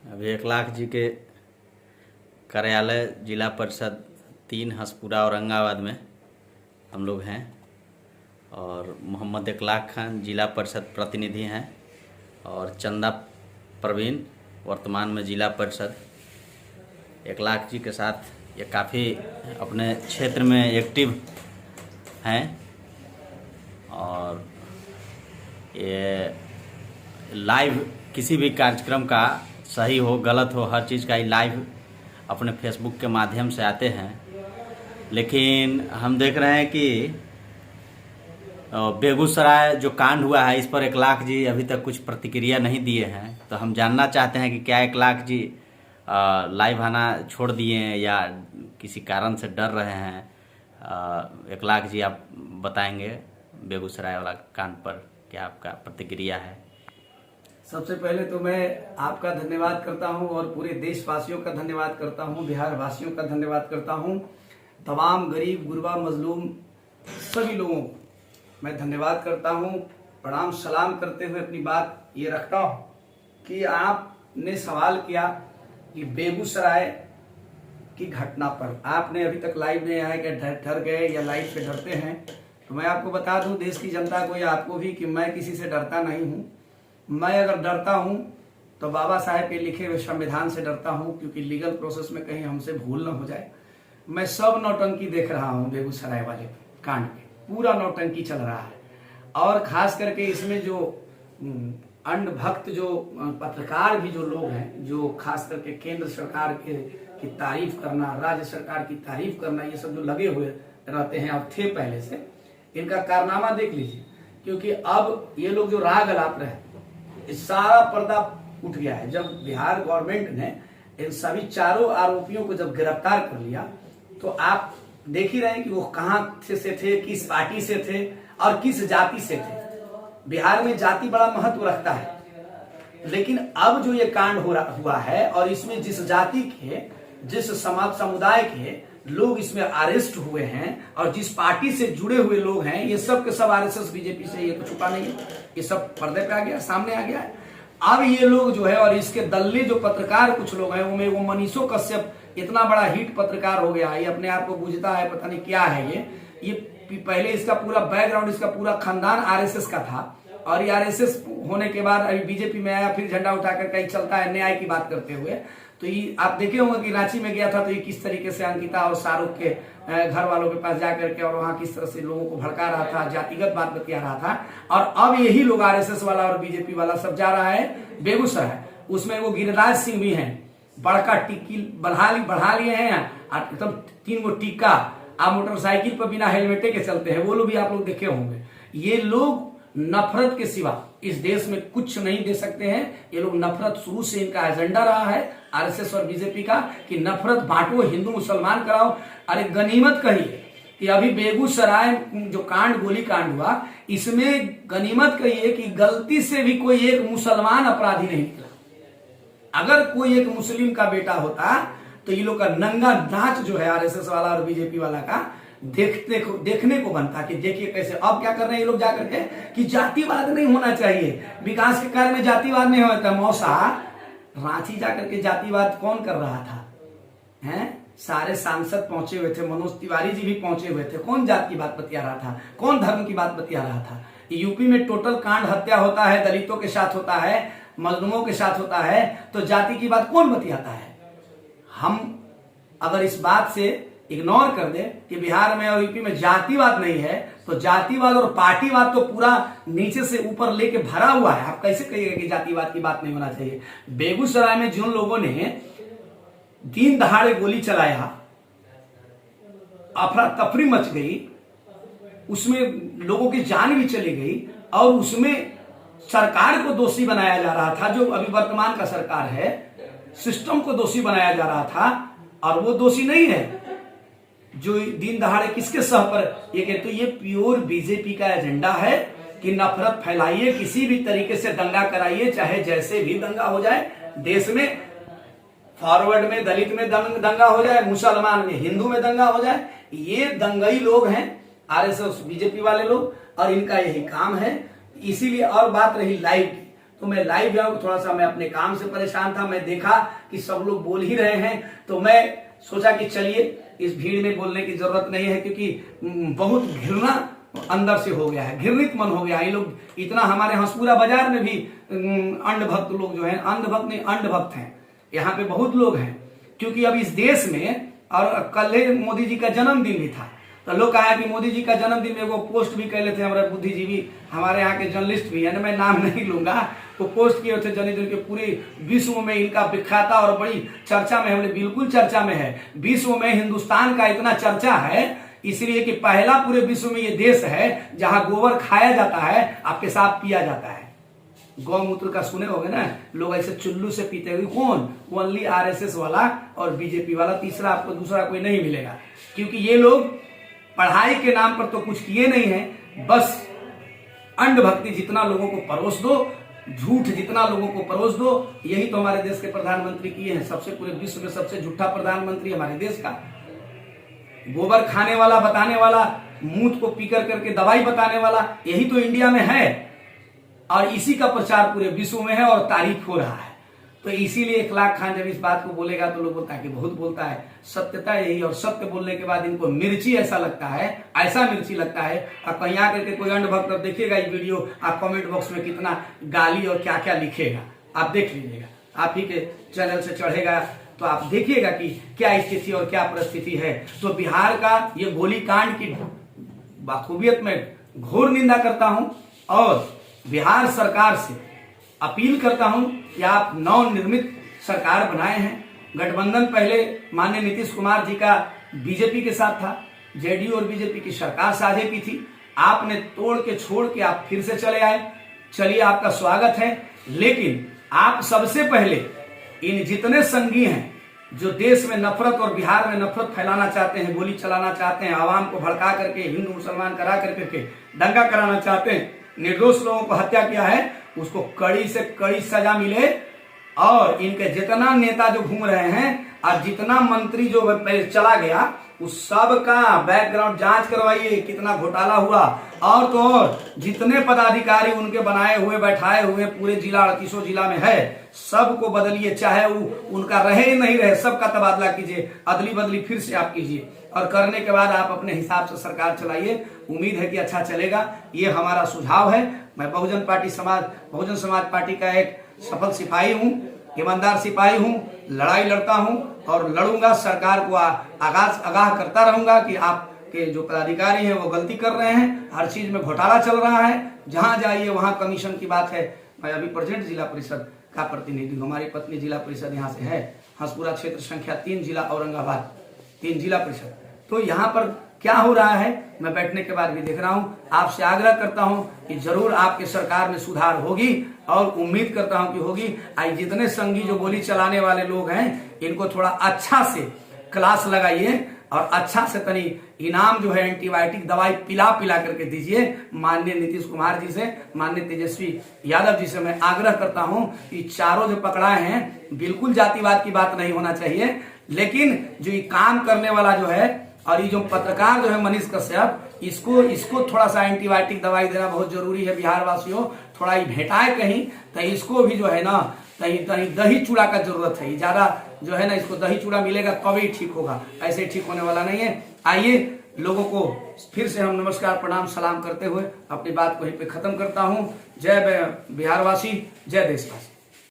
अभी 1 लाख जी के कार्यालय जिला परिषद 3 हसपुरा औरंगाबाद में हम लोग हैं और मोहम्मद 1 लाख खान जिला परिषद प्रतिनिधि हैं और चंदा प्रवीण वर्तमान में जिला परिषद। 1 लाख जी के साथ ये काफ़ी अपने क्षेत्र में एक्टिव हैं और ये लाइव किसी भी कार्यक्रम का सही हो गलत हो हर चीज़ का ही लाइव अपने फेसबुक के माध्यम से आते हैं। लेकिन हम देख रहे हैं कि बेगूसराय जो कांड हुआ है इस पर 1 लाख जी अभी तक कुछ प्रतिक्रिया नहीं दिए हैं। तो हम जानना चाहते हैं कि क्या 1 लाख जी लाइव आना छोड़ दिए हैं या किसी कारण से डर रहे हैं। 1 लाख जी आप बताएंगे बेगूसराय वाला कांड पर क्या आपका प्रतिक्रिया है। सबसे पहले तो मैं आपका धन्यवाद करता हूं और पूरे देशवासियों का धन्यवाद करता हूं, बिहार वासियों का धन्यवाद करता हूं। तमाम गरीब गुरबा मजलूम सभी लोगों को मैं धन्यवाद करता हूं। प्रणाम सलाम करते हुए अपनी बात ये रखता हूं कि आपने सवाल किया कि बेगूसराय की घटना पर आपने अभी तक लाइव नहीं आया कि डर गए या लाइव पे डरते हैं। तो मैं आपको बता दूं देश की जनता को या आपको भी कि मैं किसी से डरता नहीं हूं। मैं अगर डरता हूं तो बाबा साहेब के लिखे हुए संविधान से डरता हूं, क्योंकि लीगल प्रोसेस में कहीं हमसे भूल न हो जाए। मैं सब नौटंकी देख रहा हूं बेगूसराय वाले कांड पे, पूरा नौटंकी चल रहा है। और खास करके इसमें जो अंध भक्त जो पत्रकार भी जो लोग हैं, जो खास करके केंद्र सरकार की तारीफ करना, राज्य सरकार की तारीफ करना, ये सब जो लगे हुए रहते हैं और थे पहले से, इनका कारनामा देख लीजिए। क्योंकि अब ये लोग जो राग अलाप रहे हैं, इस सारा पर्दा उठ गया है। जब बिहार गवर्नमेंट ने इन सभी चारों आरोपियों को जब गिरफ्तार कर लिया तो आप देख ही रहे हैं कि वो कहां से थे, किस पार्टी से थे और किस जाति से थे। बिहार में जाति बड़ा महत्व रखता है, लेकिन अब जो ये कांड हुआ है और इसमें जिस जाति के, जिस समाज समुदाय के लोग इसमें अरेस्ट हुए हैं और जिस पार्टी से जुड़े हुए लोग हैं, ये सब के सब आरएसएस बीजेपी से, ये तो छुपा नहीं है, ये सब पर्दे पे आ गया, सामने आ गया है। अब ये लोग जो है और इसके दल्ले जो पत्रकार कुछ लोग हैं, उनमें वो मनीषो कश्यप इतना बड़ा हिट पत्रकार हो गया है, ये अपने आप को बुझता है पता नहीं क्या है ये पहले इसका पूरा बैकग्राउंड, इसका पूरा खानदान आरएसएस का था और ये आरएसएस होने के बाद अभी बीजेपी में आया, फिर झंडा उठाकर कहीं चलता है न्याय की बात करते हुए। तो ये आप देखे होंगे कि रांची में गया था तो ये किस तरीके से अंकिता और शाहरुख के घर वालों के पास जाकर के और वहां किस तरह से लोगों को भड़का रहा था, जातिगत बात बतिया रहा था। और अब यही लोग आरएसएस वाला और बीजेपी वाला सब जा रहा है बेगूसराय। उसमें वो गिरिराज सिंह भी हैं, बड़का टिक्की बढ़ा लिए हैं, एकदम 3 गो टिक्का, आप मोटरसाइकिल पर बिना हेलमेटे के चलते हैं, वो लोग भी आप लोग देखे होंगे। ये लोग नफरत के सिवा इस देश में कुछ नहीं दे सकते हैं। ये लोग नफरत, शुरू से इनका एजेंडा रहा है आरएसएस और बीजेपी का कि नफरत बांटो, हिंदू मुसलमान कराओ। अरे गनीमत कहिए कि अभी बेगूसराय जो गोली कांड हुआ, इसमें गनीमत कहिए कि गलती से भी कोई एक मुसलमान अपराधी नहीं निकला। अगर कोई एक मुस्लिम का बेटा होता तो ये लोग का नंगा नाच जो है आरएसएस वाला और बीजेपी वाला का देखने को बनता कि देखिए कैसे अब क्या कर रहे हैं ये लोग जाकर के कि जातिवाद नहीं होना चाहिए, विकास के कार्य में जातिवाद नहीं होता। मौसा रांची जाकर के जातिवाद कौन कर रहा था? हैं? सारे सांसद पहुंचे हुए थे, मनोज तिवारी जी भी पहुंचे हुए थे। कौन जात की बात बतिया रहा था? कौन धर्म की बात बतिया रहा था? यूपी में टोटल कांड हत्या होता है, दलितों के साथ होता है, मजलूमों के साथ होता है, तो जाति की बात कौन बतियाता है? हम अगर इस बात से इग्नोर कर दे कि बिहार में और यूपी में जातिवाद नहीं है, तो जातिवाद और पार्टीवाद तो पूरा नीचे से ऊपर लेके भरा हुआ है। आप कैसे कहिएगा कि जातिवाद की बात नहीं होना चाहिए? बेगूसराय में जिन लोगों ने दिन दहाड़े गोली चलाया, अफरा तफरी मच गई, उसमें लोगों की जान भी चली गई और उसमें सरकार को दोषी बनाया जा रहा था, जो अभी वर्तमान का सरकार है, सिस्टम को दोषी बनाया जा रहा था और वो दोषी नहीं है जो दिन दहाड़े किसके सह पर ये कहते। तो ये प्योर बीजेपी का एजेंडा है कि नफरत फैलाइए, किसी भी तरीके से दंगा कराइए, चाहे जैसे भी दंगा हो जाए। देश में फॉरवर्ड में दलित में दंगा हो जाए, मुसलमान में हिंदू में दंगा हो जाए, ये दंगई लोग हैं आरएसएस बीजेपी वाले लोग और इनका यही काम है। इसीलिए और बात रही लाइव की, तो मैं लाइव जाऊं, थोड़ा सा मैं अपने काम से परेशान था, मैं देखा कि सब लोग बोल ही रहे हैं, तो मैं सोचा कि चलिए इस भीड़ में बोलने की जरूरत नहीं है, क्योंकि बहुत घृणा अंदर से हो गया है, घृणित मन हो गया है। ये लोग इतना, हमारे हंसपुरा बाजार में भी अंधभक्त लोग जो है, अंधभक्त नहीं अंधभक्त हैं, यहाँ पे बहुत लोग हैं, क्योंकि अब इस देश में, और कल मोदी जी का जन्मदिन भी था, तो लोग कहा कि मोदी जी का जन्मदिन में वो पोस्ट भी कर लेते हैं, हमारे बुद्धिजीवी, हमारे यहाँ के जर्नलिस्ट भी है, मैं नाम नहीं लूंगा, वो पोस्ट किए थे जन्मदिन के, पूरे विश्व में इनका विख्याता और बड़ी चर्चा में, हमने बिल्कुल चर्चा में है, विश्व में हिंदुस्तान का इतना चर्चा है, इसलिए कि पहला पूरे विश्व में ये देश है जहां गोबर खाया जाता है और पेशाब पिया जाता है। गौमूत्र का सुने होंगे ना, लोग ऐसे चुल्लू से पीते हुए, कौन? ओनली आरएसएस वाला और बीजेपी वाला, तीसरा आपको दूसरा कोई नहीं मिलेगा, क्योंकि ये लोग पढ़ाई के नाम पर तो कुछ किए नहीं है, बस अंधभक्ति जितना लोगों को परोस दो, झूठ जितना लोगों को परोस दो, यही तो हमारे देश के प्रधानमंत्री किए हैं। सबसे पूरे विश्व में सबसे झूठा प्रधानमंत्री हमारे देश का, गोबर खाने वाला, बताने वाला, मूत को पीकर करके दवाई बताने वाला, यही तो इंडिया में है, और इसी का प्रचार पूरे विश्व में है और तारीफ हो रहा है। तो इसीलिए इखलाक खान जब इस बात को बोलेगा तो लोग बोलता है कि बहुत बोलता है, सत्यता यही, और सत्य बोलने के बाद इनको मिर्ची ऐसा लगता है, ऐसा मिर्ची लगता है। और कहीं आकर के कोई अंधभक्त देखिएगा ये वीडियो, आप कमेंट बॉक्स में कितना गाली और क्या क्या लिखेगा, आप देख लीजिएगा, आप ही के चैनल से चढ़ेगा तो आप देखिएगा कि क्या स्थिति और क्या परिस्थिति है। तो बिहार का ये गोली कांड की बाखूबियत में घोर निंदा करता हूं, और बिहार सरकार से अपील करता हूं कि आप नवनिर्मित सरकार बनाए हैं। गठबंधन पहले माननीय नीतीश कुमार जी का बीजेपी के साथ था, जेडीयू और बीजेपी की सरकार साझे की थी, आपने तोड़ के छोड़ के आप फिर से चले आए, चलिए आपका स्वागत है। लेकिन आप सबसे पहले इन जितने संघी हैं जो देश में नफरत और बिहार में नफरत फैलाना चाहते हैं, गोली चलाना चाहते हैं, आवाम को भड़का करके हिंदू मुसलमान करा करके दंगा कराना चाहते हैं, निर्दोष लोगों को हत्या किया है, उसको कड़ी से कड़ी सजा मिले। और इनके जितना नेता जो घूम रहे हैं और जितना मंत्री जो चला गया, उस सब का बैकग्राउंड जांच करवाइए, कितना घोटाला हुआ, और तो और जितने पदाधिकारी उनके बनाए हुए बैठाए हुए पूरे जिला 38 जिला में है, सबको बदलिए, चाहे वो उनका रहे नहीं रहे, सबका तबादला कीजिए, अदली बदली फिर से आप कीजिए, और करने के बाद आप अपने हिसाब से सरकार चलाइए। उम्मीद है कि अच्छा चलेगा, ये हमारा सुझाव है। मैं बहुजन समाज पार्टी का एक सफल सिपाही हूँ, ईमानदार सिपाही हूँ, लड़ाई लड़ता हूँ और लड़ूंगा, सरकार को आगाह करता रहूंगा कि आपके जो पदाधिकारी हैं वो गलती कर रहे हैं, हर चीज में घोटाला चल रहा है, जहां जाइए वहां कमीशन की बात है। मैं अभी प्रेजेंट जिला परिषद का प्रतिनिधि हूँ, हमारी पत्नी जिला परिषद यहाँ से है, हंसपुरा क्षेत्र संख्या 3 जिला औरंगाबाद, 3 जिला परिषद। तो यहाँ पर क्या हो रहा है मैं बैठने के बाद भी देख रहा हूँ। आपसे आग्रह करता हूँ कि जरूर आपके सरकार में सुधार होगी, और उम्मीद करता हूँ कि होगी। आज जितने संघी जो गोली चलाने वाले लोग हैं, इनको थोड़ा अच्छा से क्लास लगाइए, और अच्छा से तनी इनाम जो है एंटीबायोटिक दवाई पिला करके दीजिए। माननीय नीतीश कुमार जी से, माननीय तेजस्वी यादव जी से मैं आग्रह करता हूं कि चारों जो पकड़ाए हैं, बिल्कुल जातिवाद की बात नहीं होना चाहिए, लेकिन जो ये काम करने वाला जो है, और ये जो पत्रकार जो है मनीष कश्यप, इसको थोड़ा सा एंटीबायोटिक दवाई देना बहुत जरूरी है। बिहार वासियों, थोड़ा ये भेटाए कहीं तो इसको भी जो है ना दही चूड़ा का जरूरत है। ज्यादा जो है ना, इसको दही चूड़ा मिलेगा तभी ठीक होगा, ऐसे ठीक होने वाला नहीं है। आइए, लोगों को फिर से हम नमस्कार प्रणाम सलाम करते हुए अपनी बात को यहीं पे खत्म करता हूँ। जय बिहारवासी, जय देशवासी।